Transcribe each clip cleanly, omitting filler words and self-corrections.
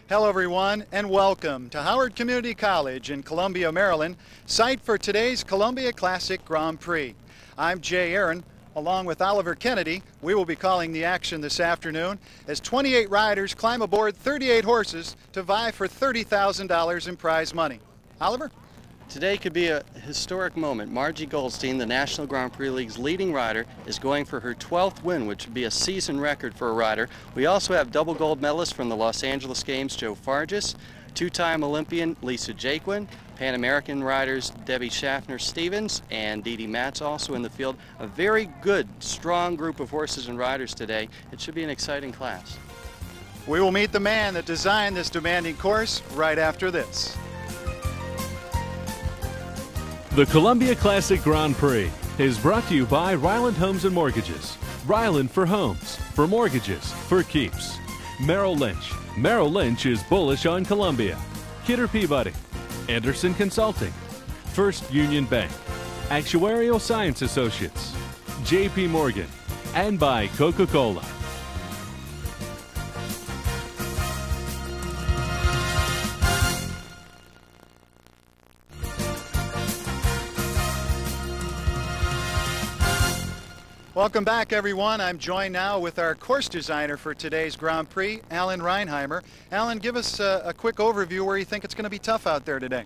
Hello everyone and welcome to Howard Community College in Columbia, Maryland, site for today's Columbia Classic Grand Prix. I'm Jay Aaron. Along with Oliver Kennedy, we will be calling the action this afternoon as 28 riders climb aboard 38 horses to vie for $30,000 in prize money. Oliver? Today could be a historic moment. Margie Goldstein, the National Grand Prix League's leading rider, is going for her 12th win, which would be a season record for a rider. We also have double gold medalists from the Los Angeles Games, Joe Fargis, two-time Olympian Lisa Jaquin, Pan American riders Debbie Schaffner-Stevens and Dee Dee Matz also in the field. A very good, strong group of horses and riders today. It should be an exciting class. We will meet the man that designed this demanding course right after this. The Columbia Classic Grand Prix is brought to you by Ryland Homes and Mortgages. Ryland for homes, for mortgages, for keeps. Merrill Lynch. Merrill Lynch is bullish on Columbia. Kidder Peabody. Anderson Consulting. First Union Bank. Actuarial Science Associates. J.P. Morgan. And by Coca-Cola. Welcome back, everyone. I'm joined now with our course designer for today's Grand Prix, Alan Reinheimer. Alan, give us a quick overview where you think it's going to be tough out there today.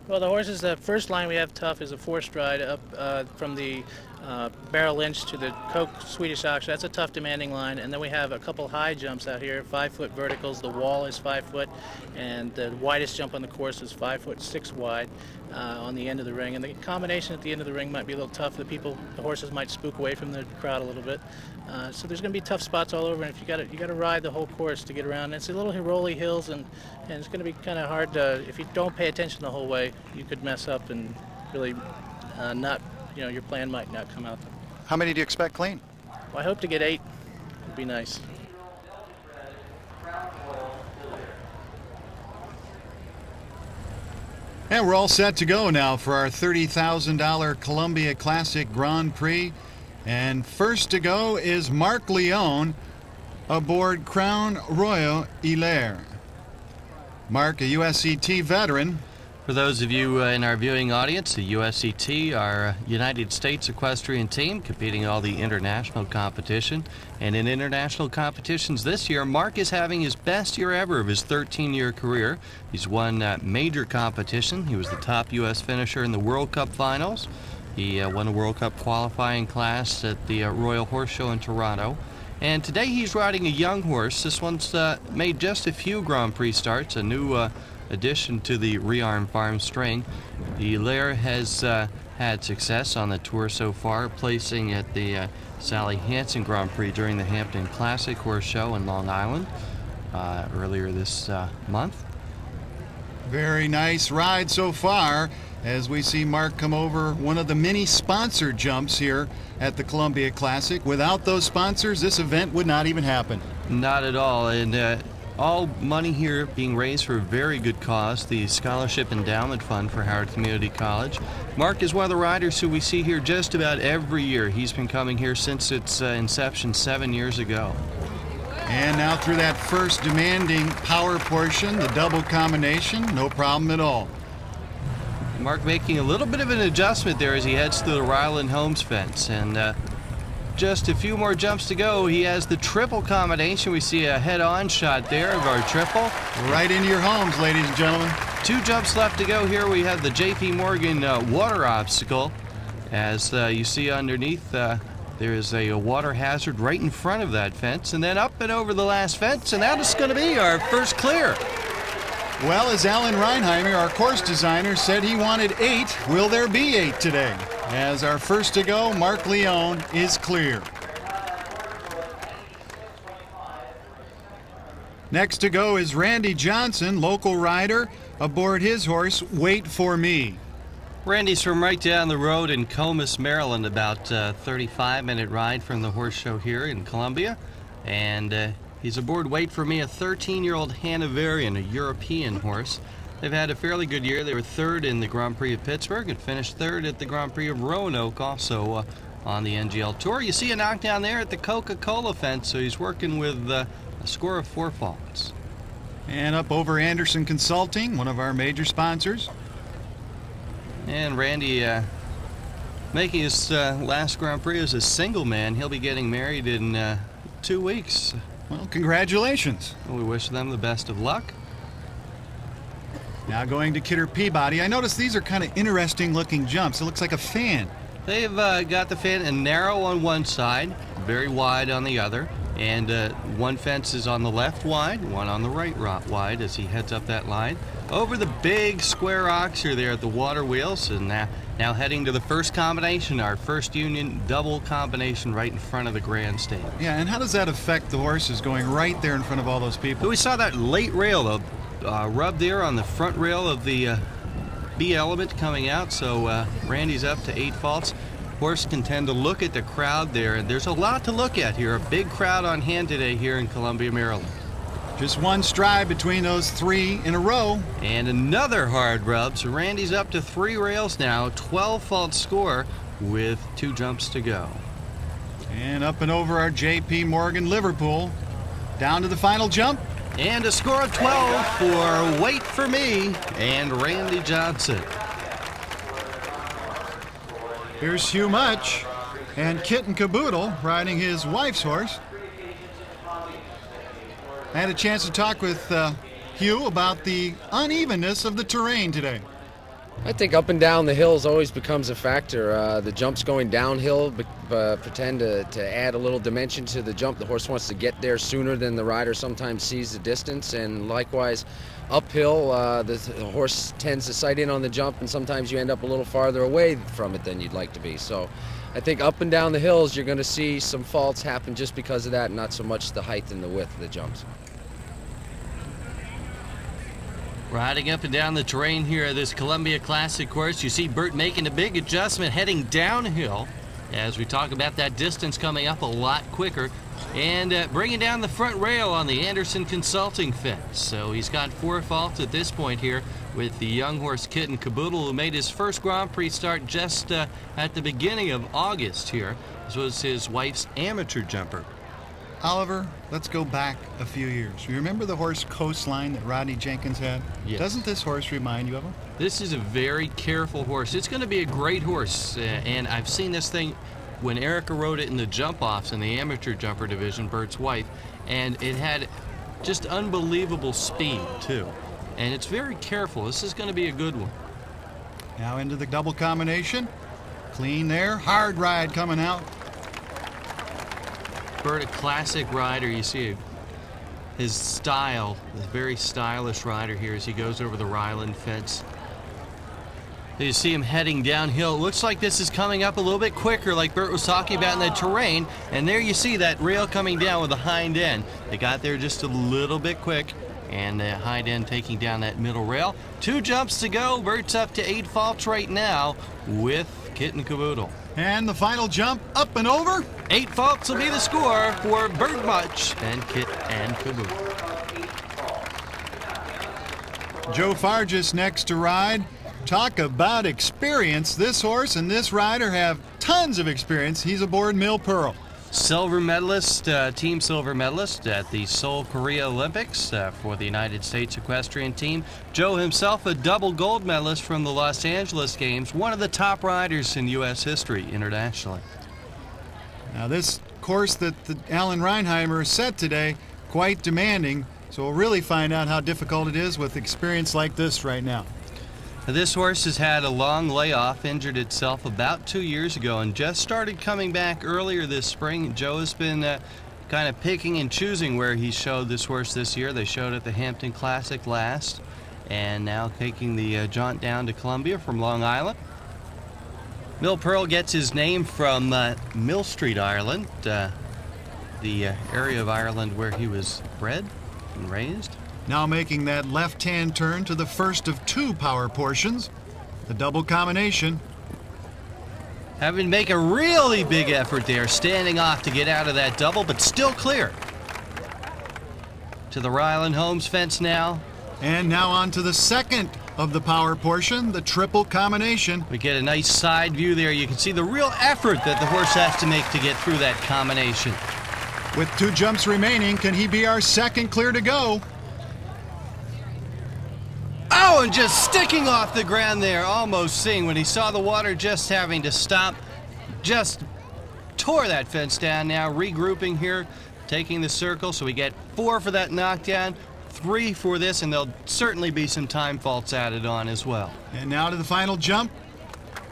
Well, the horses, the first line we have tough is a forced ride up from the Merrill Lynch to the Coke Swedish Auction. That's a tough, demanding line. And then we have a couple high jumps out here, 5-foot verticals. The wall is 5 foot, and the widest jump on the course is 5'6" wide on the end of the ring. And the combination at the end of the ring might be a little tough. The horses might spook away from the crowd a little bit. So there's going to be tough spots all over. And if you got to ride the whole course to get around. And it's a little rolly hills, and it's going to be kind of hard to, if you don't pay attention the whole way, you could mess up and really not. You know, your plan might not come out. How many do you expect clean? Well, I hope to get 8. Would be nice. And we're all set to go now for our $30,000 Columbia Classic Grand Prix. And first to go is Mark Leone aboard Crown Royal Hilaire. Mark, a USCT veteran. For those of you in our viewing audience, the USCT, our United States equestrian team, competing in all the international competition. And in international competitions this year, Mark is having his best year ever of his 13-year career. He's won major competition. He was the top U.S. finisher in the World Cup finals. He won a World Cup qualifying class at the Royal Horse Show in Toronto. And today he's riding a young horse. This one's made just a few Grand Prix starts, a new addition to the Rearm Farm string. The Hilaire has had success on the tour so far, placing at the Sally Hansen Grand Prix during the Hampton Classic Horse Show in Long Island earlier this month. Very nice ride so far as we see Mark come over one of the many sponsored jumps here at the Columbia Classic. Without those sponsors, this event would not even happen. Not at all. And all money here being raised for a very good cause, the Scholarship Endowment Fund for Howard Community College. Mark is one of the riders who we see here just about every year. He's been coming here since its inception 7 years ago. And now through that first demanding power portion, the double combination, no problem at all. Mark making a little bit of an adjustment there as he heads through the Ryland Homes fence. And just a few more jumps to go. He has the triple combination. We see a head-on shot there of our triple. Right into your homes, ladies and gentlemen. 2 jumps left to go here. We have the J.P. Morgan water obstacle. As you see underneath, there is a water hazard right in front of that fence. And then up and over the last fence, and that is going to be our first clear. Well, as Alan Reinheimer, our course designer, said he wanted 8, will there be 8 today? As our first to go, Mark Leone, is clear. Next to go is Randy Johnson, local rider, aboard his horse, Wait For Me. Randy's from right down the road in Comus, Maryland, about a 35-minute ride from the horse show here in Columbia. And he's aboard Wait For Me, a 13-year-old Hanoverian, a European horse. They've had a fairly good year. They were 3rd in the Grand Prix of Pittsburgh and finished 3rd at the Grand Prix of Roanoke, also on the NGL Tour. You see a knockdown there at the Coca-Cola fence, so he's working with a score of 4 faults. And up over Anderson Consulting, one of our major sponsors. And Randy making his last Grand Prix as a single man. He'll be getting married in 2 weeks. Well, congratulations. We wish them the best of luck. Now going to Kidder Peabody. I noticed these are kind of interesting looking jumps. It looks like a fan. They've got the fan and narrow on one side, very wide on the other. And one fence is on the left wide, one on the right wide as he heads up that line. Over the big square oxer there at the water wheels, and now heading to the first combination, our first union double combination right in front of the grandstand. Yeah, and how does that affect the horses going right there in front of all those people? We saw that late rail rub there on the front rail of the B element coming out, so Randy's up to 8 faults. Horse can tend to look at the crowd there, and there's a lot to look at here. A big crowd on hand today here in Columbia, Maryland. Just one stride between those 3 in a row. And another hard rub, so Randy's up to 3 rails now, 12 fault score with 2 jumps to go. And up and over our J.P. Morgan Liverpool. Down to the final jump. And a score of 12 for Wait For Me and Randy Johnson. Here's Hugh Much and Kit and Caboodle riding his wife's horse. I had a chance to talk with Hugh about the unevenness of the terrain today. I think up and down the hills always becomes a factor. The jumps going downhill pretend to add a little dimension to the jump. The horse wants to get there sooner than the rider sometimes sees the distance, and likewise uphill the horse tends to sight in on the jump, and sometimes you end up a little farther away from it than you'd like to be. So I think up and down the hills you're going to see some faults happen just because of that, not so much the height and the width of the jumps. Riding up and down the terrain here at this Columbia Classic course, you see Bert making a big adjustment heading downhill as we talk about that distance coming up a lot quicker, and bringing down the front rail on the Anderson Consulting fence. So he's got 4 faults at this point here with the young horse Kit and Caboodle, who made his first Grand Prix start just at the beginning of August here. This was his wife's amateur jumper. Oliver, let's go back a few years. You remember the horse Coastline that Rodney Jenkins had? Yes. Doesn't this horse remind you of him? This is a very careful horse. It's going to be a great horse, and I've seen this thing when Erica rode it in the jump-offs in the amateur jumper division, Bert's wife, and it had just unbelievable speed, too. And it's very careful. This is going to be a good one. Now into the double combination. Clean there. Hard ride coming out. Bert, a classic rider. You see his style, a very stylish rider here as he goes over the Ryland fence. You see him heading downhill. It looks like this is coming up a little bit quicker, like Bert was talking about in the terrain. And there you see that rail coming down with the hind end. They got there just a little bit quick, and the hind end taking down that middle rail. 2 jumps to go. Bert's up to 8 faults right now with Kit and Caboodle. And the final jump, up and over. 8 faults will be the score for Bert Much and Kit and Caboodle. Joe Fargus next to ride. Talk about experience. This horse and this rider have tons of experience. He's aboard Mill Pearl. Silver medalist, team silver medalist at the Seoul, Korea Olympics for the United States equestrian team. Joe himself a double gold medalist from the Los Angeles Games, one of the top riders in U.S. history internationally. Now this course that Alan Reinheimer set today, quite demanding, so we'll really find out how difficult it is with experience like this right now. This horse has had a long layoff, injured itself about 2 years ago, and just started coming back earlier this spring. Joe has been kind of picking and choosing where he showed this horse this year. They showed at the Hampton Classic last, and now taking the jaunt down to Columbia from Long Island. Mill Pearl gets his name from Mill Street, Ireland, the area of Ireland where he was bred and raised. Now making that left-hand turn to the first of 2 power portions, the double combination. Having to make a really big effort there, standing off to get out of that double, but still clear. To the Ryland Homes fence now. And now on to the second of the power portion, the triple combination. We get a nice side view there. You can see the real effort that the horse has to make to get through that combination. With 2 jumps remaining, can he be our second clear to go? Oh, and just sticking off the ground there, almost seeing when he saw the water just having to stop, just tore that fence down. Now regrouping here, taking the circle, so we get 4 for that knockdown, 3 for this, and there'll certainly be some time faults added on as well. And now to the final jump,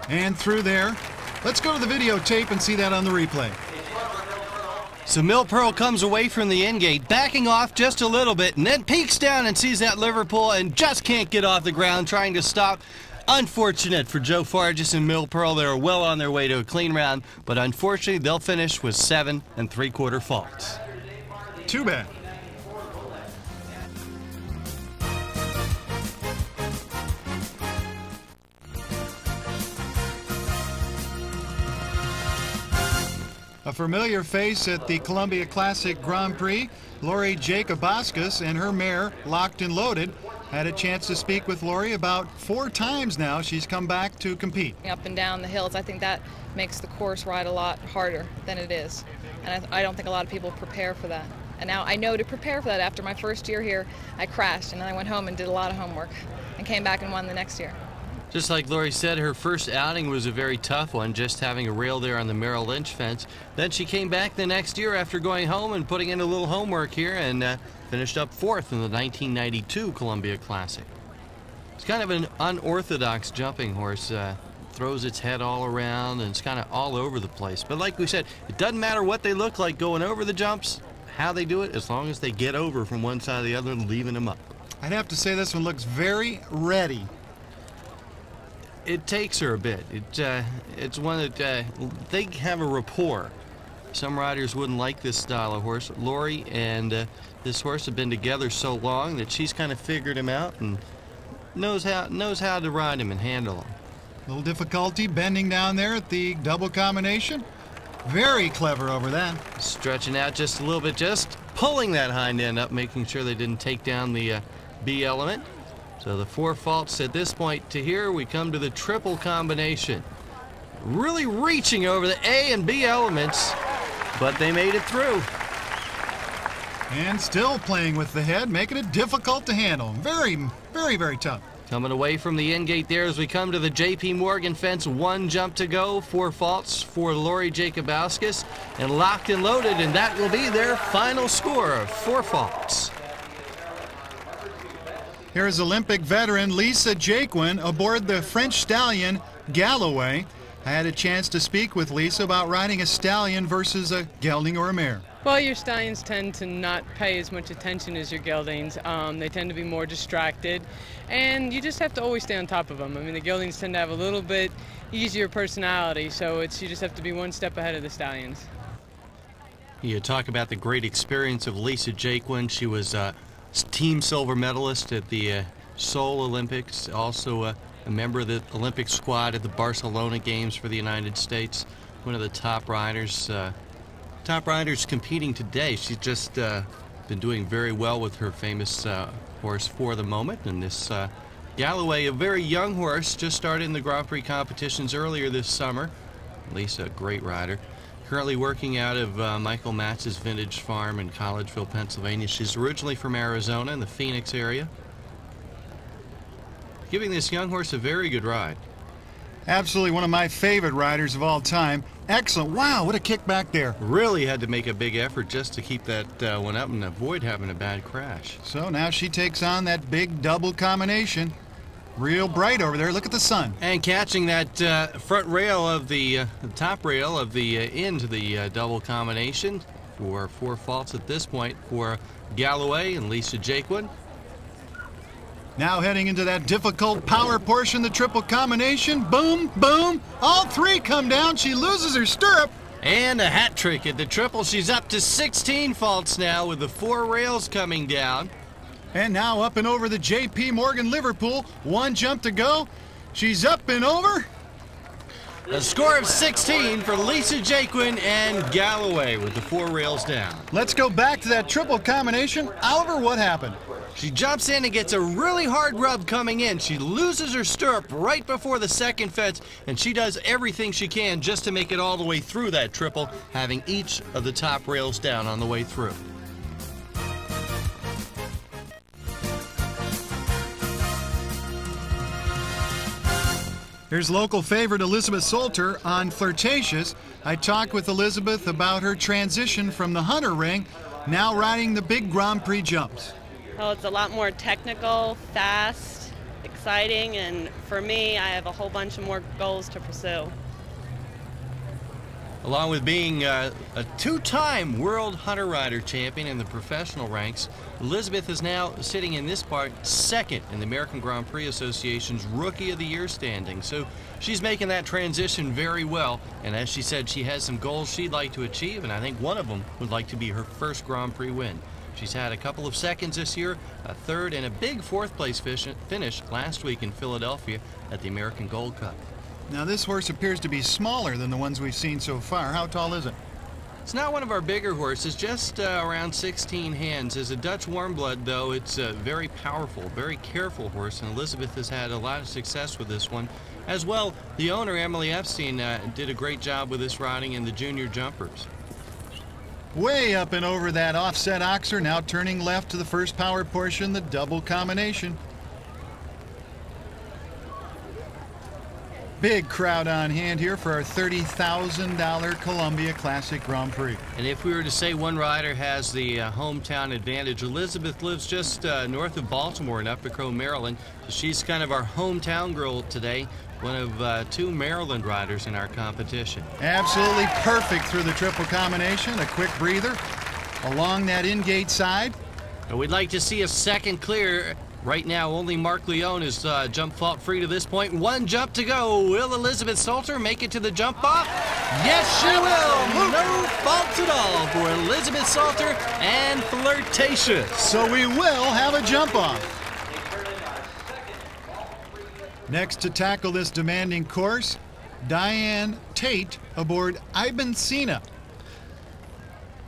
and through there. Let's go to the videotape and see that on the replay. So Milpearl comes away from the end gate, backing off just a little bit, and then peeks down and sees that Liverpool and just can't get off the ground, trying to stop. Unfortunate for Joe Fargas and Milpearl. They are well on their way to a clean round, but unfortunately they'll finish with 7 3/4 faults. Too bad. A familiar face at the Columbia Classic Grand Prix, Lori Jacobowskis and her mare, Locked and Loaded, had a chance to speak with Lori about 4 times now. She's come back to compete. Up and down the hills, I think that makes the course ride a lot harder than it is. And I don't think a lot of people prepare for that. And now I know to prepare for that. After my first year here, I crashed, and then I went home and did a lot of homework and came back and won the next year. Just like Lori said, her first outing was a very tough one, just having a rail there on the Merrill Lynch fence. Then she came back the next year after going home and putting in a little homework here, and finished up 4th in the 1992 Columbia Classic. It's kind of an unorthodox jumping horse. Throws its head all around, and it's kind of all over the place. But like we said, it doesn't matter what they look like going over the jumps, how they do it, as long as they get over from one side to the other, leaving them up. I'd have to say this one looks very ready. It takes her a bit. It's one that they have a rapport. Some riders wouldn't like this style of horse. Lori and this horse have been together so long that she's kind of figured him out and knows how to ride him and handle him. Little difficulty bending down there at the double combination. Very clever over that. Stretching out just a little bit, just pulling that hind end up, making sure they didn't take down the B element. So the 4 faults at this point. To here we come to the triple combination. Really reaching over the A and B elements, but they made it through. And still playing with the head, making it difficult to handle. Very, very, very tough. Coming away from the end gate there as we come to the J.P. Morgan fence. 1 jump to go, 4 faults for Lori Jacobowskis, and Locked and Loaded, and that will be their final score of 4 faults. Here's Olympic veteran Lisa Jaquin aboard the French stallion Galloway. I had a chance to speak with Lisa about riding a stallion versus a gelding or a mare. Well, your stallions tend to not pay as much attention as your geldings. They tend to be more distracted, and you just have to always stay on top of them. I mean, the geldings tend to have a little bit easier personality, so you just have to be one step ahead of the stallions. You talk about the great experience of Lisa Jaquin. She was team silver medalist at the Seoul Olympics, also a member of the Olympic squad at the Barcelona Games for the United States. One of the top riders competing today. She's just been doing very well with her famous horse For the Moment. And this Galloway, a very young horse, just started in the Grand Prix competitions earlier this summer. Lisa, a great rider. Currently working out of Michael Matz's vintage farm in Collegeville, Pennsylvania. She's originally from Arizona in the Phoenix area. Giving this young horse a very good ride. Absolutely one of my favorite riders of all time. Excellent. Wow, what a kick back there. Really had to make a big effort just to keep that one up and avoid having a bad crash. So now she takes on that big double combination. Real bright over there. Look at the sun. And catching that front rail of the top rail of the end to the double combination for 4 faults at this point for Galloway and Lisa Jaquin. Now heading into that difficult power portion, the triple combination. Boom, boom. All 3 come down. She loses her stirrup. And a hat trick at the triple. She's up to 16 faults now with the 4 rails coming down. And now up and over the J.P. Morgan Liverpool. 1 jump to go. She's up and over. A score of 16 for Lisa Jaquin and Galloway with the 4 rails down. Let's go back to that triple combination. Oliver, what happened? She jumps in and gets a really hard rub coming in. She loses her stirrup right before the second fence, and she does everything she can just to make it all the way through that triple, having each of the top rails down on the way through. Here's local favorite Elizabeth Salter on Flirtatious. I talked with Elizabeth about her transition from the hunter ring, now riding the big Grand Prix jumps. Well, it's a lot more technical, fast, exciting, and for me, I have a whole bunch of more goals to pursue. Along with being a two-time World Hunter Rider champion in the professional ranks, Elizabeth is now sitting in this part second in the American Grand Prix Association's Rookie of the Year standing. So she's making that transition very well, and as she said, she has some goals she'd like to achieve, and I think one of them would like to be her first Grand Prix win. She's had a couple of seconds this year, a third and a big fourth place finish last week in Philadelphia at the American Gold Cup. Now this horse appears to be smaller than the ones we've seen so far. How tall is it? It's not one of our bigger horses, just around 16 hands. As a Dutch warm blood, though, it's a very powerful, very careful horse, and Elizabeth has had a lot of success with this one. As well, the owner, Emily Epstein, did a great job with this riding in the junior jumpers. Way up and over that offset oxer, now turning left to the first power portion, the double combination. Big crowd on hand here for our $30,000 Columbia Classic Grand Prix. And if we were to say one rider has the hometown advantage, Elizabeth lives just north of Baltimore in Upper Crow, Maryland. So she's kind of our hometown girl today, one of two Maryland riders in our competition. Absolutely perfect through the triple combination, a quick breather along that in-gate side. And we'd like to see a second clear. Right now, only Mark Leone is jump fault free to this point. One jump to go. Will Elizabeth Salter make it to the jump off? Yes, she will. No faults at all for Elizabeth Salter and Flirtatious. So we will have a jump off. Next to tackle this demanding course, Diane Tate aboard Ibn Sina.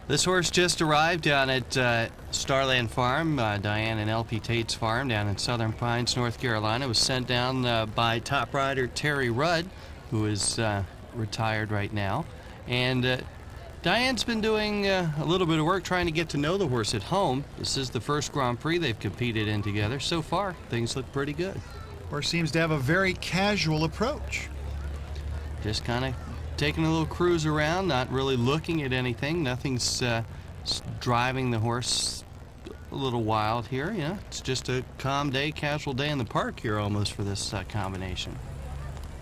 This horse just arrived down at Starland Farm, Diane and L.P. Tate's farm down in Southern Pines, North Carolina. It was sent down by top rider Terry Rudd, who is retired right now. And Diane's been doing a little bit of work trying to get to know the horse at home. This is the first Grand Prix they've competed in together. So far, things look pretty good. Horse seems to have a very casual approach. Just kind of taking a little cruise around, not really looking at anything. Nothing's driving the horse a little wild here. You know, it's just a calm day, casual day in the park here almost for this combination.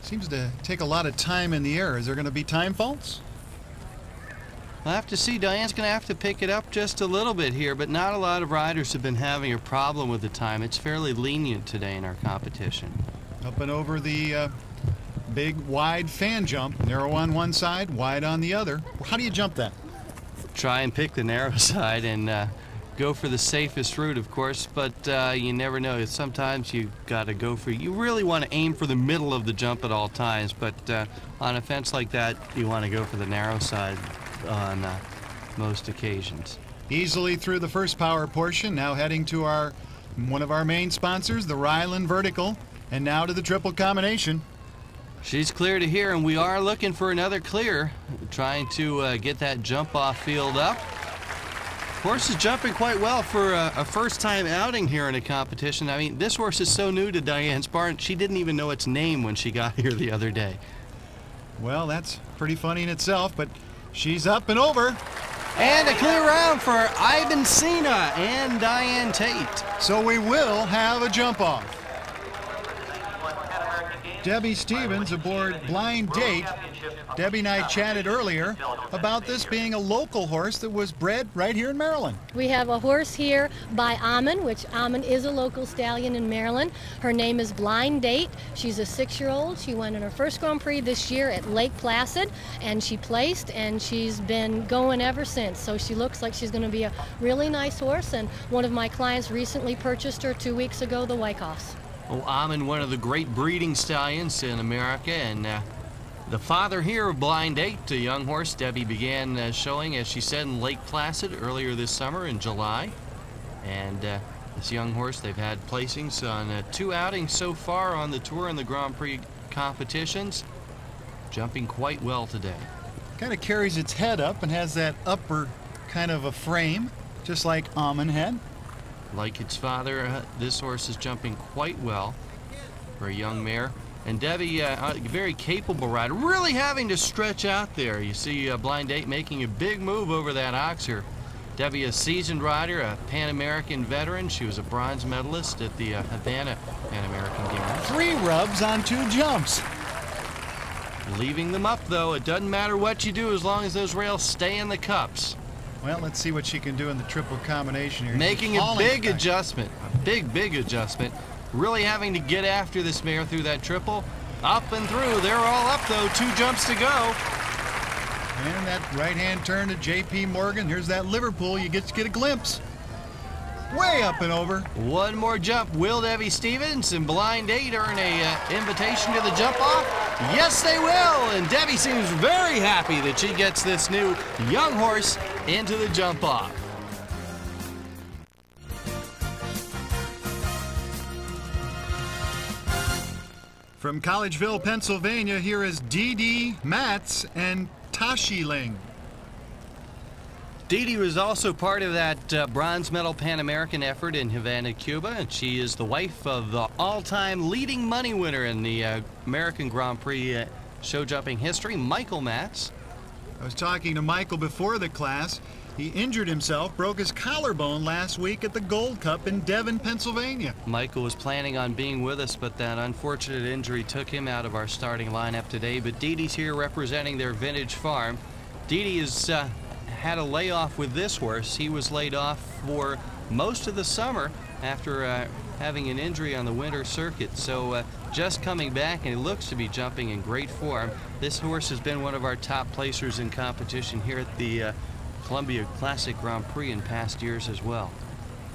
Seems to take a lot of time in the air. Is there going to be time faults? We'll have to see. Diane's going to have to pick it up just a little bit here, but not a lot of riders have been having a problem with the time. It's fairly lenient today in our competition. Up and over the big wide fan jump, narrow on one side, wide on the other. How do you jump that? Try and pick the narrow side and go for the safest route, of course, but you never know. Sometimes you got to go for, you really want to aim for the middle of the jump at all times, but on a fence like that, you want to go for the narrow side on most occasions. Easily through the first power portion, now heading to one of our main sponsors, the Ryland Vertical, and now to the triple combination. She's clear to here, and we are looking for another clear, trying to get that jump off field up. Horse is jumping quite well for a first-time outing here in a competition. I mean, this horse is so new to Diane's barn, she didn't even know its name when she got here the other day. Well, that's pretty funny in itself, but she's up and over. And a clear round for Ibn Sina and Diane Tate. So we will have a jump off. Debbie Stevens aboard Blind Date. Debbie and I chatted earlier about this being a local horse that was bred right here in Maryland. We have a horse here by Amon, which Amon is a local stallion in Maryland. Her name is Blind Date. She's a 6-year-old. She won in her first Grand Prix this year at Lake Placid, and she placed, and she's been going ever since. So she looks like she's going to be a really nice horse, and one of my clients recently purchased her 2 weeks ago, the Wyckoffs. Oh, Amon, one of the great breeding stallions in America, and the father here of Blind Date, a young horse Debbie began showing, as she said, in Lake Placid earlier this summer in July. And this young horse, they've had placings on 2 outings so far on the tour and the Grand Prix competitions. Jumping quite well today. Kind of carries its head up and has that upper kind of a frame, just like Amon had. Like its father, this horse is jumping quite well for a young mare. And Debbie, a very capable rider, really having to stretch out there. You see Blind Date making a big move over that oxer. Debbie, a seasoned rider, a Pan American veteran. She was a bronze medalist at the Havana Pan American Games. 3 rubs on 2 jumps. Leaving them up, though. It doesn't matter what you do as long as those rails stay in the cups. Well, let's see what she can do in the triple combination here. Making a big adjustment, a big adjustment. Really having to get after this mare through that triple. Up and through. They're all up, though. 2 jumps to go. And that right-hand turn to J.P. Morgan. Here's that Liverpool. You get to get a glimpse. Way up and over. One more jump. Will Debbie Stevens and Blind Date earn a invitation to the jump off? Yes, they will. And Debbie seems very happy that she gets this new young horse into the jump off. From Collegeville, Pennsylvania, here is Dee Matz and Tashi Ling. Dee was also part of that bronze medal Pan American effort in Havana, Cuba, and she is the wife of the all-time leading money winner in the American Grand Prix show jumping history, Michael Matz. I was talking to Michael before the class. He injured himself, broke his collarbone last week at the Gold Cup in Devon, Pennsylvania. Michael was planning on being with us, but that unfortunate injury took him out of our starting lineup today. But Dee's here representing their vintage farm. Dee has had a layoff with this horse. He was laid off for most of the summer after having an injury on the winter circuit. So just coming back, and he looks to be jumping in great form. This horse has been one of our top placers in competition here at the Columbia Classic Grand Prix in past years as well.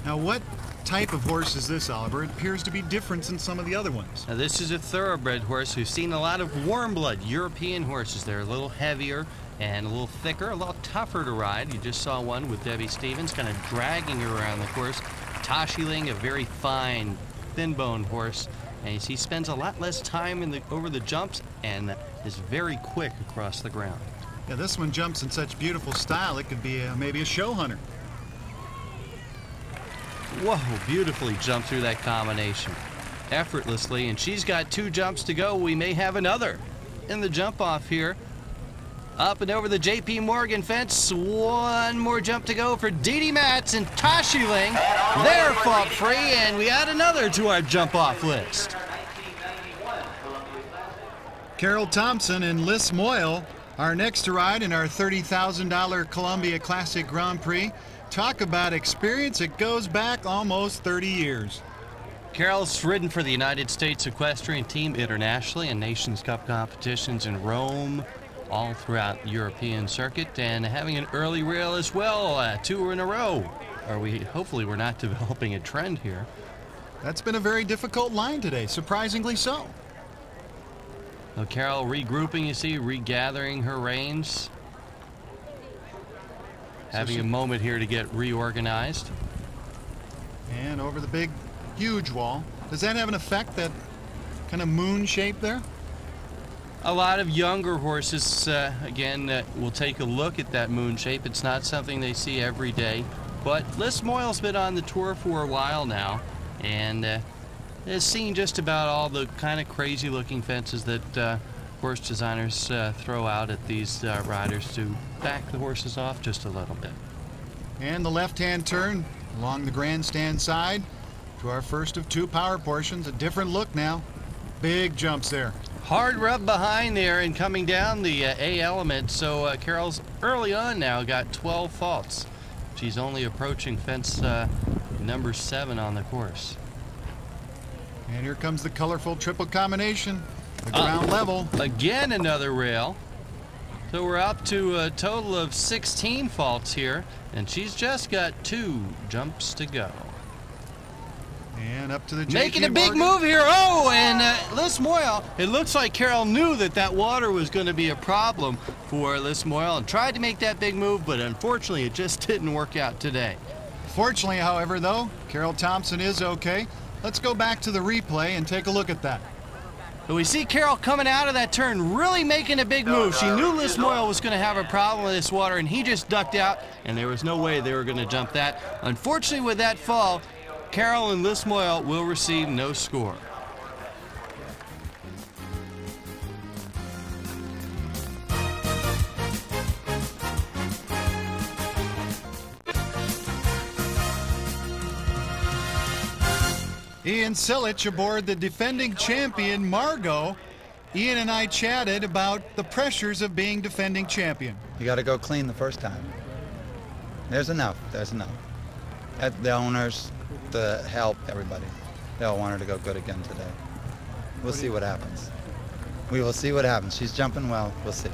Now, what type of horse is this, Oliver? It appears to be different than some of the other ones. Now, this is a thoroughbred horse who's seen a lot of warm blood European horses. They're a little heavier and a little thicker, a little tougher to ride. You just saw one with Debbie Stevens kind of dragging her around the course. Tashi Ling, a very fine, thin-boned horse, and he spends a lot less time over the jumps and is very quick across the ground. Yeah, this one jumps in such beautiful style, it could be maybe a show hunter. Whoa, beautifully jumped through that combination. Effortlessly, and she's got 2 jumps to go. We may have another in the jump off here. Up and over the J.P. Morgan fence. 1 more jump to go for Dee Matz and Tashi Ling. They're fault free, and we add another to our jump off list. Carol Thompson and Liz Moyle are next to ride in our $30,000 Columbia Classic Grand Prix. Talk about experience. It goes back almost 30 years. Carol's ridden for the United States Equestrian Team internationally in Nations Cup competitions in Rome, all throughout European circuit, and having an early rail as well, 2 in a row. Hopefully we're not developing a trend here. That's been a very difficult line today, surprisingly so. Well, Carol regrouping, you see, regathering her reins. Having a moment here to get reorganized. And over the big, huge wall. Does that have an effect, that kind of moon shape there? A lot of younger horses, again, will take a look at that moon shape. It's not something they see every day. But Liz Moyle's been on the tour for a while now, and has seen just about all the kind of crazy looking fences that horse designers throw out at these riders to back the horses off just a little bit. And the left-hand turn along the grandstand side to our first of 2 power portions. A different look now. Big jumps there. Hard rub behind there and coming down the A element, so Carol's early on now got 12 faults. She's only approaching fence number 7 on the course. And here comes the colorful triple combination, the ground level. Again, another rail. So we're up to a total of 16 faults here, and she's just got 2 jumps to go. And up to the J.P. Making a big move here. Oh, and Liz Moyle, it looks like Carol knew that water was going to be a problem for Liz Moyle and tried to make that big move, but unfortunately it just didn't work out today. Fortunately, however, though, Carol Thompson is okay. Let's go back to the replay and take a look at that. But we see Carol coming out of that turn, really making a big move. She knew Liz Moyle was going to have a problem with this water, and he just ducked out, and there was no way they were going to jump that. Unfortunately, with that fall, Carol and Liz Moyle will receive no score. Ian Silich aboard the defending champion, Margot. Ian and I chatted about the pressures of being defending champion. You got to go clean the first time. There's enough. There's enough. The owners, the help, everybody. They all want her to go good again today. We'll see what happens. We will see what happens. She's jumping well. We'll see.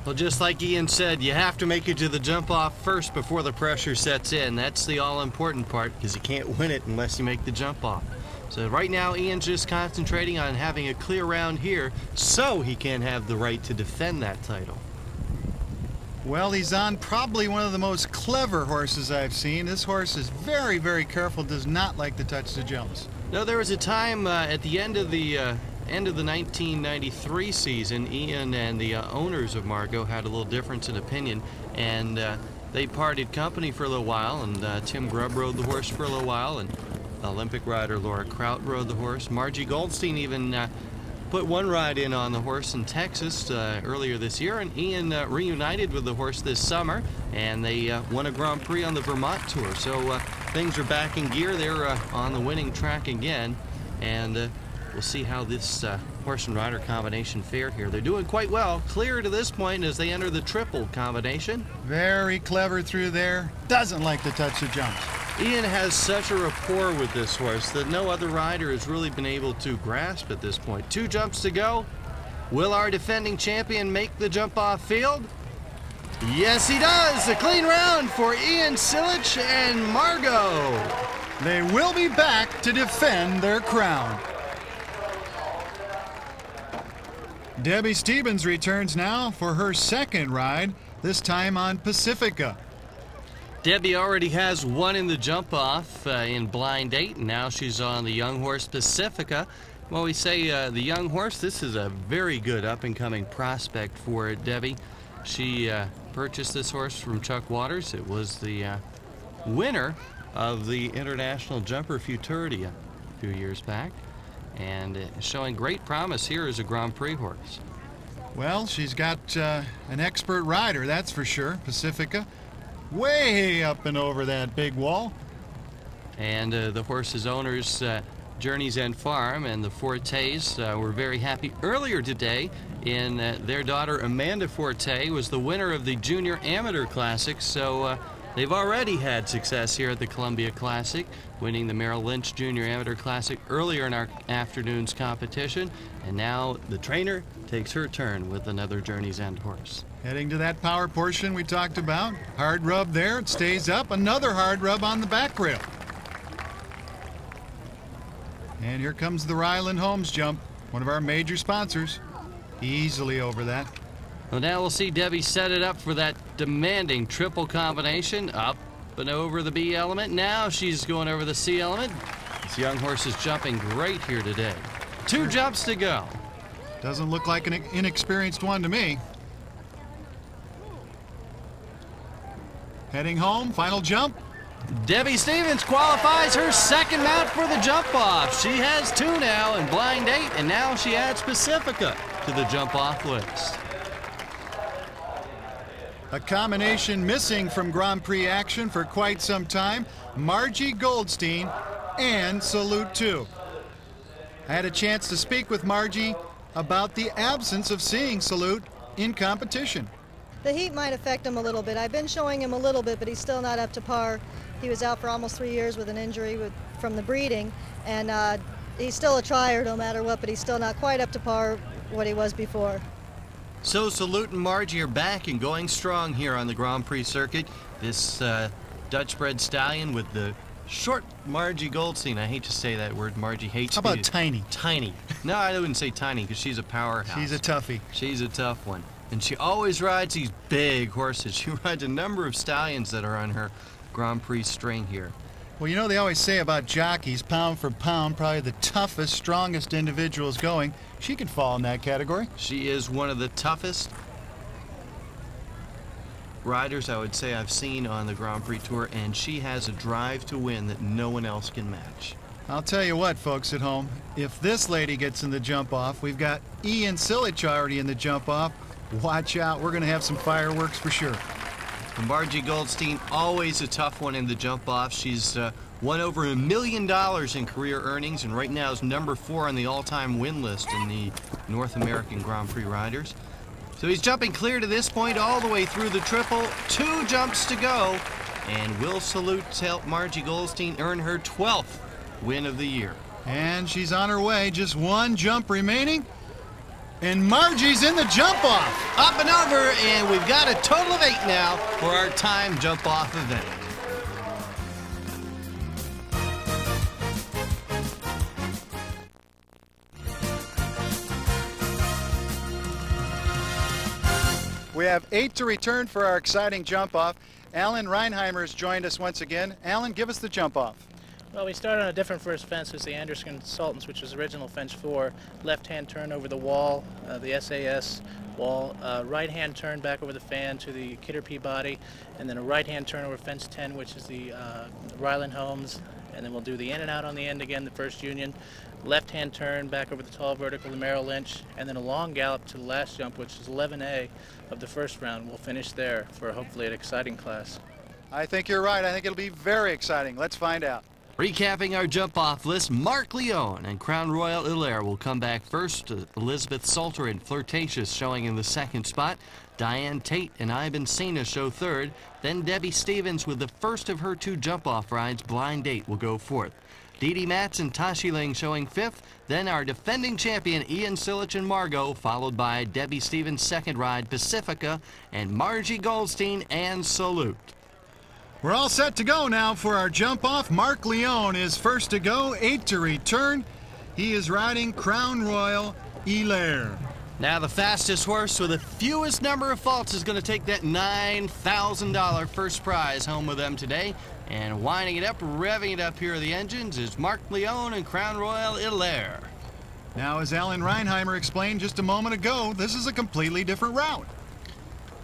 Well, just like Ian said, you have to make it to the jump off first before the pressure sets in. That's the all-important part, because you can't win it unless you make the jump off. So right now, Ian's just concentrating on having a clear round here so he can have the right to defend that title. Well, he's on probably one of the most clever horses I've seen. This horse is very, very careful, does not like to touch the jumps. No, there was a time at the end of the 1993 season, Ian and the owners of Margot had a little difference in opinion, and they parted company for a little while, and Tim Grubb rode the horse for a little while, and Olympic rider Laura Kraut rode the horse. Margie Goldstein even put one ride in on the horse in Texas earlier this year, and Ian reunited with the horse this summer, and they won a Grand Prix on the Vermont Tour. So things are back in gear. They're on the winning track again, and we'll see how this horse and rider combination fare here. They're doing quite well, clear to this point as they enter the triple combination. Very clever through there. Doesn't like to touch the jumps. Ian has such a rapport with this horse that no other rider has really been able to grasp at this point. 2 jumps to go. Will our defending champion make the jump off field? Yes, he does. A clean round for Ian Silich and Margot. They will be back to defend their crown. Debbie Stevens returns now for her second ride, this time on Pacifica. Debbie already has one in the jump off in Blind Date, and now she's on the young horse Pacifica. Well, we say the young horse, this is a very good up-and-coming prospect for Debbie. She purchased this horse from Chuck Waters. It was the winner of the International Jumper Futurity a few years back, and showing great promise here as a Grand Prix horse. Well, she's got an expert rider, that's for sure. Pacifica, way up and over that big wall. And the horse's owners, Journey's End Farm and the Fortes, were very happy earlier today in their daughter Amanda Forte was the winner of the Junior Amateur Classic. So they've already had success here at the Columbia Classic, winning the Merrill Lynch Junior Amateur Classic earlier in our afternoon's competition. And now the trainer takes her turn with another Journey's End horse. Heading to that power portion we talked about. Hard rub there, it stays up. Another hard rub on the back rail. And here comes the Ryland Homes jump, one of our major sponsors. Easily over that. Well, now we'll see Debbie set it up for that demanding triple combination. Up and over the B element. Now she's going over the C element. This young horse is jumping great here today. 2 jumps to go. Doesn't look like an inexperienced one to me. Heading home, final jump. Debbie Stevens qualifies her second mount for the jump off. She has 2 now in Blind Date, and now she adds Pacifica to the jump off list. A combination missing from Grand Prix action for quite some time. Margie Goldstein and Salute 2. I had a chance to speak with Margie about the absence of seeing Salute in competition. The heat might affect him a little bit. I've been showing him a little bit, but he's still not up to par. He was out for almost 3 years with an injury from the breeding, and he's still a trier no matter what, but he's still not quite up to par what he was before. So Salute and Margie are back and going strong here on the Grand Prix circuit. This Dutch-bred stallion with the short Margie Goldstein. I hate to say that word. Margie hates How about tiny? Tiny. No, I wouldn't say tiny because she's a powerhouse. She's a toughie. She's a tough one. And she always rides these big horses. She rides a number of stallions that are on her Grand Prix string here. Well, you know, they always say about jockeys, pound for pound, probably the toughest, strongest individuals going. She could fall in that category. She is one of the toughest riders I would say I've seen on the Grand Prix Tour, and she has a drive to win that no one else can match. I'll tell you what, folks at home, if this lady gets in the jump off, we've got Ian Silich already in the jump off. Watch out, we're going to have some fireworks for sure. And Margie Goldstein, always a tough one in the jump off. She's won over $1 million in career earnings, and right now is number 4 on the all-time win list in the North American Grand Prix riders. So he's jumping clear to this point all the way through the triple. 2 jumps to go, and will Salute help Margie Goldstein earn her 12th win of the year. And she's on her way, just 1 jump remaining. And Margie's in the jump off. Up and over, and we've got a total of 8 now for our time jump off event. We have 8 to return for our exciting jump off. Alan Reinheimer's joined us once again. Alan, give us the jump off. Well, we started on a different first fence as the Anderson Consultants, which was original fence 4. Left-hand turn over the wall, the SAS wall. Right-hand turn back over the fan to the Kidder Peabody. And then a right-hand turn over fence 10, which is the Ryland Homes. And then we'll do the in and out on the end again, the First Union. Left-hand turn back over the tall vertical, the Merrill Lynch. And then a long gallop to the last jump, which is 11A of the first round. We'll finish there for hopefully an exciting class. I think you're right. I think it'll be very exciting. Let's find out. Recapping our jump-off list, Mark Leone and Crown Royal Hilaire will come back first. Elizabeth Salter and Flirtatious showing in the 2nd spot. Diane Tate and Ivan Sena show 3rd. Then Debbie Stevens with the first of her 2 jump-off rides, Blind Date, will go 4th. Dee Dee Matz and Tashi Ling showing 5th. Then our defending champion, Ian Silich and Margot, followed by Debbie Stevens' 2nd ride, Pacifica, and Margie Goldstein and Salute. We're all set to go now for our jump off. Mark Leone is first to go, 8 to return. He is riding Crown Royal Hilaire. Now the fastest horse with the fewest number of faults is going to take that $9,000 first prize home with them today. And winding it up, revving it up here are the engines is Mark Leone and Crown Royal Hilaire. Now, as Alan Reinheimer explained just a moment ago, this is a completely different route.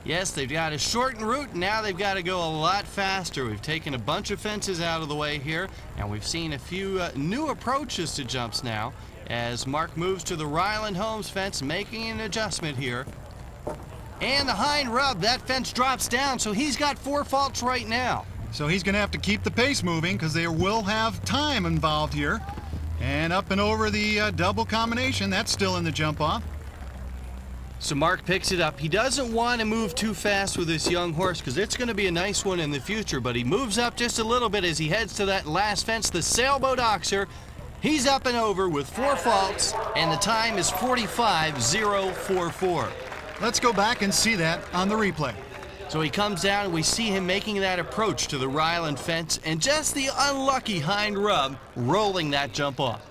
Yes, they've got a shortened route, and now they've got to go a lot faster. We've taken a bunch of fences out of the way here, and we've seen a few new approaches to jumps now as Mark moves to the Ryland Homes fence, making an adjustment here. And the hind rub, that fence drops down, so he's got 4 faults right now. So he's going to have to keep the pace moving because they will have time involved here. And up and over the double combination, that's still in the jump off. So Mark picks it up. He doesn't want to move too fast with this young horse because it's going to be a nice one in the future, but he moves up just a little bit as he heads to that last fence, the Sailboat Oxer. He's up and over with 4 faults, and the time is 45.044. Let's go back and see that on the replay. So he comes down, and we see him making that approach to the Ryland fence, and just the unlucky hind rub rolling that jump off.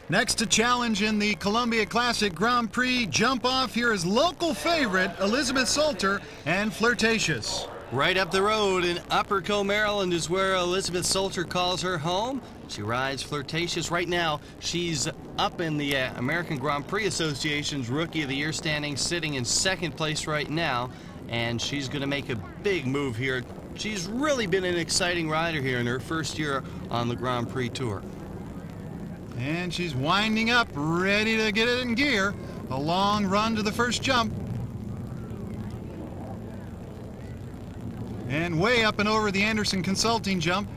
Next to challenge in the Columbia Classic Grand Prix jump off, here is local favorite Elizabeth Salter and Flirtatious. Right up the road in Upper Co, Maryland is where Elizabeth Salter calls her home. She rides Flirtatious right now. She's up in the American Grand Prix Association's Rookie of the Year standings, sitting in 2nd place right now, and she's going to make a big move here. She's really been an exciting rider here in her first year on the Grand Prix Tour. And she's winding up, ready to get it in gear. A long run to the first jump. And way up and over the Anderson Consulting jump.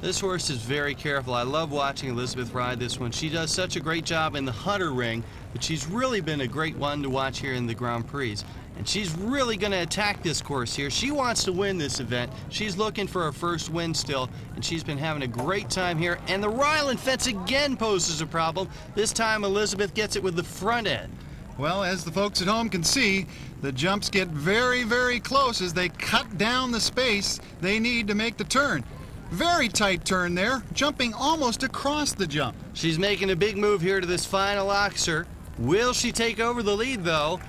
This horse is very careful. I love watching Elizabeth ride this one. She does such a great job in the Hunter ring, but she's really been a great one to watch here in the Grand Prix. And she's really going to attack this course here. She wants to win this event. She's looking for her first win still, and she's been having a great time here. And the Ryland fence again poses a problem. This time Elizabeth gets it with the front end. Well, as the folks at home can see, the jumps get very, very close as they cut down the space they need to make the turn. Very tight turn there, jumping almost across the jump. She's making a big move here to this final oxer. Will she take over the lead, though?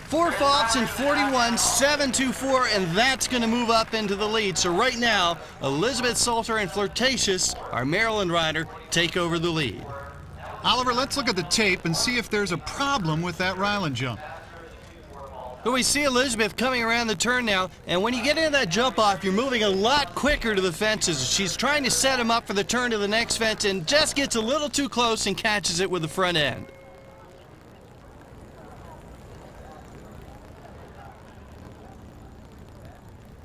4 faults in 41.724, and that's going to move up into the lead. So right now, Elizabeth Salter and Flirtatious, our Maryland rider, take over the lead. Oliver, let's look at the tape and see if there's a problem with that Ryland jump. But we see Elizabeth coming around the turn now, and when you get into that jump off, you're moving a lot quicker to the fences. She's trying to set him up for the turn to the next fence and just gets a little too close and catches it with the front end.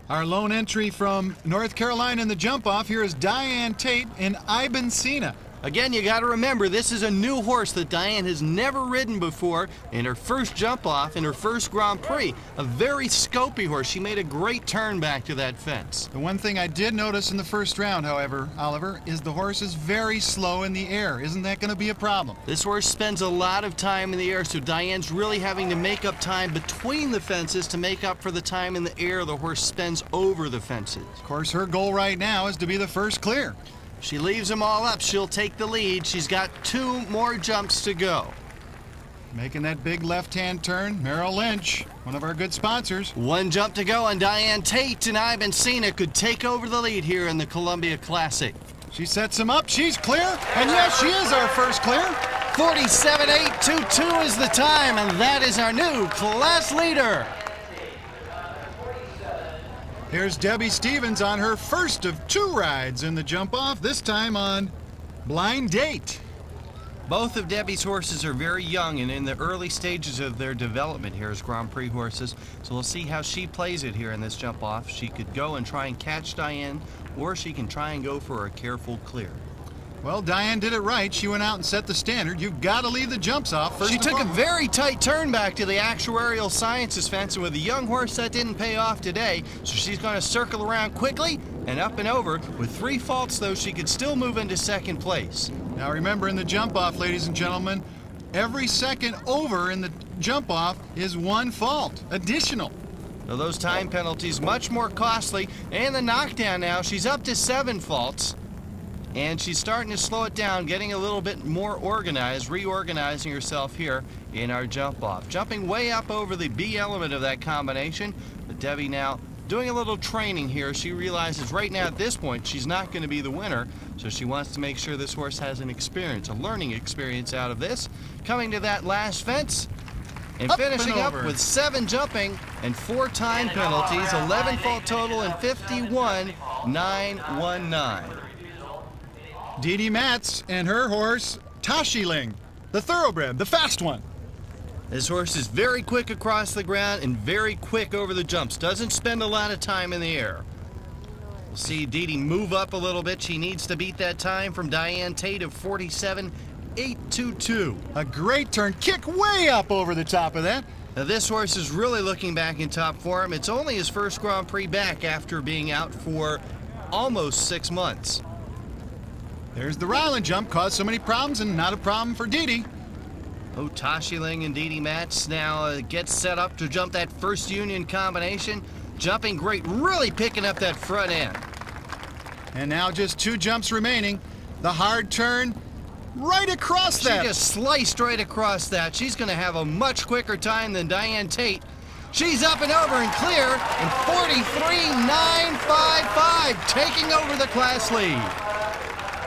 Our lone entry from North Carolina in the jump-off here is Diane Tate and Iben Sina. Again, you got to remember, this is a new horse that Diane has never ridden before in her first jump-off in her first Grand Prix. A very scopy horse. She made a great turn back to that fence. The one thing I did notice in the first round, however, Oliver, is the horse is very slow in the air. Isn't that going to be a problem? This horse spends a lot of time in the air, so Diane's really having to make up time between the fences to make up for the time in the air the horse spends over the fences. Of course, her goal right now is to be the first clear. She leaves them all up. She'll take the lead. She's got 2 more jumps to go. Making that big left-hand turn, Merrill Lynch, one of our good sponsors. 1 jump to go, and Diane Tate and Iben Sina could take over the lead here in the Columbia Classic. She sets him up. She's clear. And yes, she is our first clear. 47.822 is the time, and that is our new class leader. Here's Debbie Stevens on her first of 2 rides in the jump-off, this time on Blind Date. Both of Debbie's horses are very young and in the early stages of their development here as Grand Prix horses, so we'll see how she plays it here in this jump-off. She could go and try and catch Diane, or she can try and go for a careful clear. Well, Diane did it right. She went out and set the standard. You've got to leave the jumps off first. She took a very tight turn back to the actuarial sciences fence, and with a young horse that didn't pay off today, so she's going to circle around quickly and up and over. With 3 faults, though, she could still move into second place. Now remember, in the jump-off, ladies and gentlemen, every second over in the jump-off is 1 fault, additional. Now those time penalties much more costly, and the knockdown now, she's up to 7 faults. And she's starting to slow it down, getting a little bit more organized, reorganizing herself here in our jump-off. Jumping way up over the B element of that combination, but Debbie now doing a little training here. She realizes right now at this point she's not going to be the winner, so she wants to make sure this horse has an experience, a learning experience out of this. Coming to that last fence and finishing up with 7 jumping and 4 time penalties, 11 fault total, and 51.919. Dee Dee Matz and her horse, Tashiling, the thoroughbred, the fast one. This horse is very quick across the ground and very quick over the jumps. Doesn't spend a lot of time in the air. We'll see Dee Dee move up a little bit. She needs to beat that time from Diane Tate of 47.822. A great turn, kick way up over the top of that. Now this horse is really looking back in top form. It's only his first Grand Prix back after being out for almost 6 months. There's the Ryland jump, caused so many problems, and not a problem for Dee Dee. Oh, Tashiling and Dee Dee Matz now gets set up to jump that first union combination. Jumping great, really picking up that front end. And now just 2 jumps remaining. The hard turn right across that. She just sliced right across that. She's going to have a much quicker time than Diane Tate. She's up and over and clear in 43.955, taking over the class lead.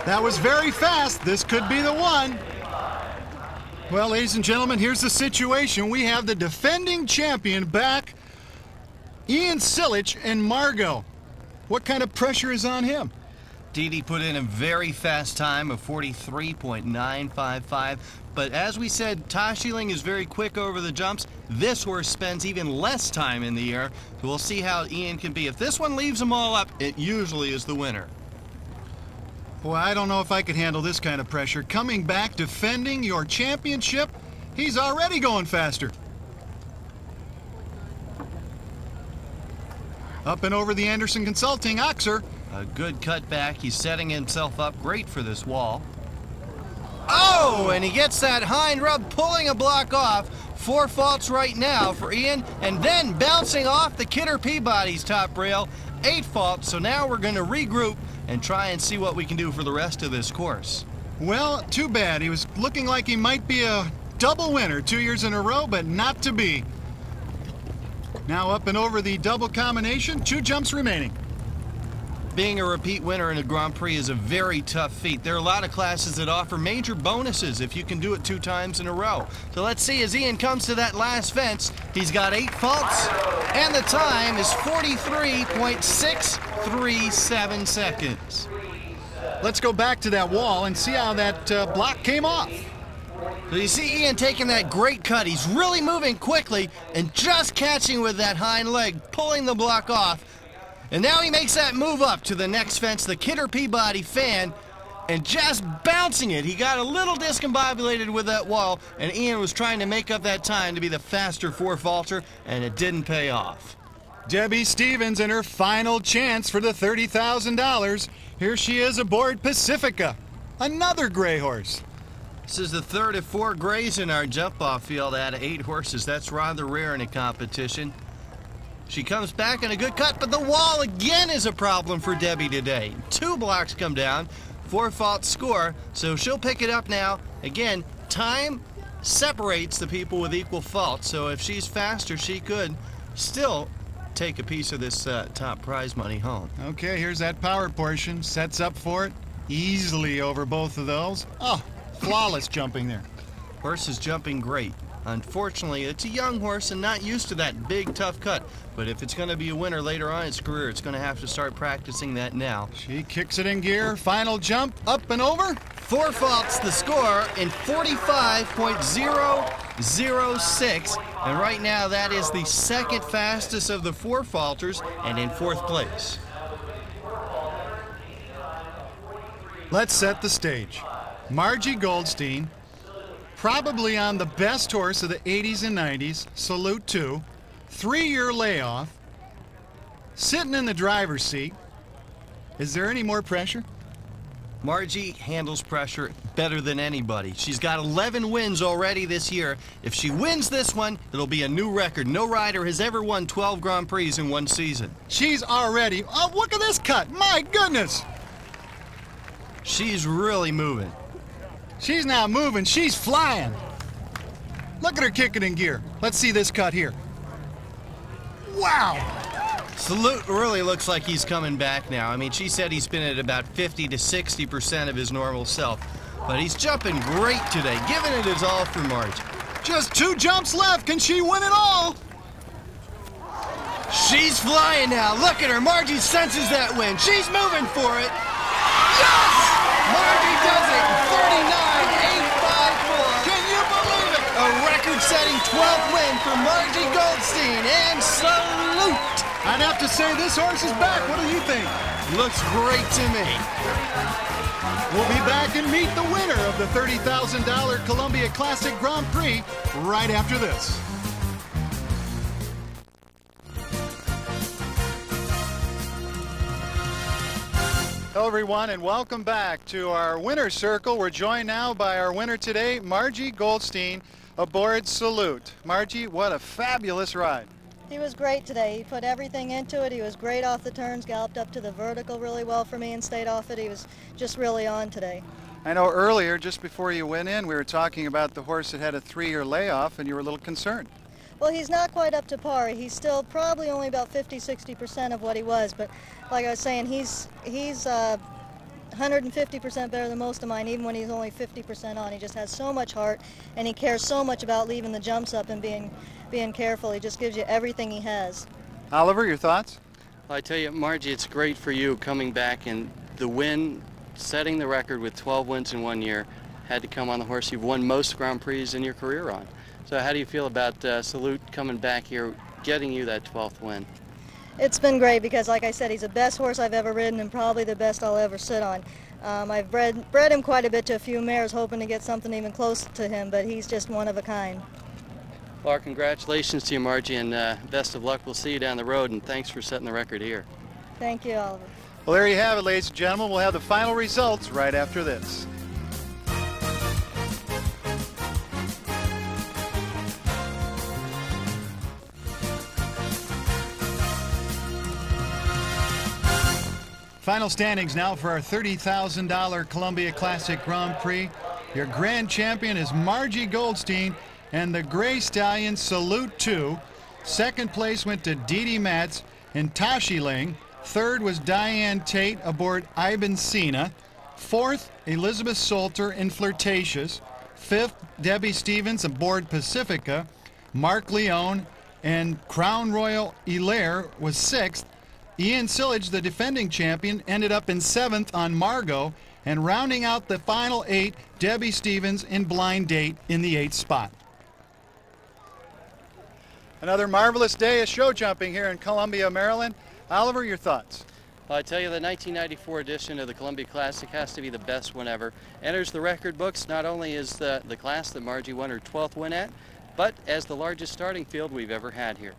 That was very fast. This could be the one. Well, ladies and gentlemen, here's the situation. We have the defending champion back, Ian Silich and Margot. What kind of pressure is on him? Dee Dee put in a very fast time of 43.955. But as we said, Tashiling is very quick over the jumps. This horse spends even less time in the air. So we'll see how Ian can be. If this one leaves them all up, it usually is the winner. Boy, I don't know if I could handle this kind of pressure. Coming back, defending your championship, he's already going faster. Up and over the Anderson Consulting, Oxer. A good cutback. He's setting himself up great for this wall. Oh, and he gets that hind rub, pulling a block off. 4 faults right now for Ian, and then bouncing off the Kidder Peabody's top rail. 8 faults, so now we're going to regroup and try and see what we can do for the rest of this course. Well, too bad. He was looking like he might be a double winner 2 years in a row, but not to be. Now up and over the double combination, 2 jumps remaining. Being a repeat winner in a Grand Prix is a very tough feat. There are a lot of classes that offer major bonuses if you can do it 2 times in a row. So let's see as Ian comes to that last fence. He's got 8 faults, and the time is 43.637 seconds. Let's go back to that wall and see how that block came off. So you see Ian taking that great cut. He's really moving quickly and just catching with that hind leg, pulling the block off. And now he makes that move up to the next fence, the Kidder Peabody fan, and just bouncing it. He got a little discombobulated with that wall, and Ian was trying to make up that time to be the faster four-faulter, and it didn't pay off. Debbie Stevens in her final chance for the $30,000. Here she is aboard Pacifica, another gray horse. This is the third of 4 grays in our jump-off field out of 8 horses. That's rather rare in a competition. She comes back in a good cut, but the wall again is a problem for Debbie today. 2 blocks come down, 4-fault score, so she'll pick it up now. Again, time separates the people with equal faults, so if she's faster, she could still take a piece of this top prize money home. Okay, here's that power portion. Sets up for it. Easily over both of those. Oh, flawless jumping there. Horse is jumping great. Unfortunately, it's a young horse and not used to that big, tough cut. But if it's going to be a winner later on in its career, it's going to have to start practicing that now. She kicks it in gear. Final jump, up and over. 4 faults the score in 45.006. And right now, that is the second fastest of the 4 faulters and in 4th place. Let's set the stage. Margie Goldstein, probably on the best horse of the 80s and 90s, Salute 2, 3-year layoff, sitting in the driver's seat. Is there any more pressure? Margie handles pressure better than anybody. She's got 11 wins already this year. If she wins this one, it'll be a new record. No rider has ever won 12 Grand Prix in one season. She's already, oh, look at this cut, my goodness. She's really moving. She's not moving, she's flying. Look at her kicking in gear. Let's see this cut here. Wow! Salute really looks like he's coming back now. I mean, she said he's been at about 50 to 60% of his normal self. But he's jumping great today, giving it his all for Margie. Just 2 jumps left. Can she win it all? She's flying now. Look at her. Margie senses that win. She's moving for it. Yes! Margie does it. 39.854. Can you believe it? A record-setting 12th win for Margie Goldstein and Salute. I'd have to say this horse is back. What do you think? Looks great to me. We'll be back and meet the winner of the $30,000 Columbia Classic Grand Prix right after this. Hello everyone and welcome back to our winner's circle. We're joined now by our winner today, Margie Goldstein, aboard Salute. Margie, what a fabulous ride. He was great today. He put everything into it. He was great off the turns, galloped up to the vertical really well for me and stayed off it. He was just really on today. I know earlier, just before you went in, we were talking about the horse that had a 3-year layoff and you were a little concerned. Well, he's not quite up to par. He's still probably only about 50-60% of what he was, but like I was saying, he's 150% better than most of mine, even when he's only 50% on. He just has so much heart, and he cares so much about leaving the jumps up and being careful. He just gives you everything he has. Oliver, your thoughts? Well, I tell you, Margie, it's great for you coming back, and the win, setting the record with 12 wins in 1 year, had to come on the horse you've won most Grand Prix in your career on. So how do you feel about Salute coming back here, getting you that 12th win? It's been great because, like I said, he's the best horse I've ever ridden and probably the best I'll ever sit on. I've bred him quite a bit to a few mares, hoping to get something even close to him, but he's just one of a kind. Well, our congratulations to you, Margie, and best of luck. We'll see you down the road, and thanks for setting the record here. Thank you, Oliver. Well, there you have it, ladies and gentlemen. We'll have the final results right after this. Final standings now for our $30,000 Columbia Classic Grand Prix. Your grand champion is Margie Goldstein and the Gray Stallion Salute 2. Second place went to Dee Dee Matz and Tashi Ling. Third was Diane Tate aboard Ivan Sina. Fourth, Elizabeth Salter in Flirtatious. Fifth, Debbie Stevens aboard Pacifica. Mark Leone and Crown Royal Hilaire was sixth. Ian Sillage, the defending champion, ended up in seventh on Margot, and rounding out the final 8, Debbie Stevens in Blind Date in the 8th spot. Another marvelous day of show jumping here in Columbia, Maryland. Oliver, your thoughts? Well, I tell you, the 1994 edition of the Columbia Classic has to be the best one ever. Enters the record books not only as the class that Margie won her 12th win at, but as the largest starting field we've ever had here.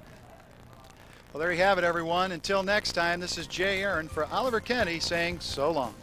Well, there you have it, everyone. Until next time, this is Jay Aaron for Oliver Kennedy saying so long.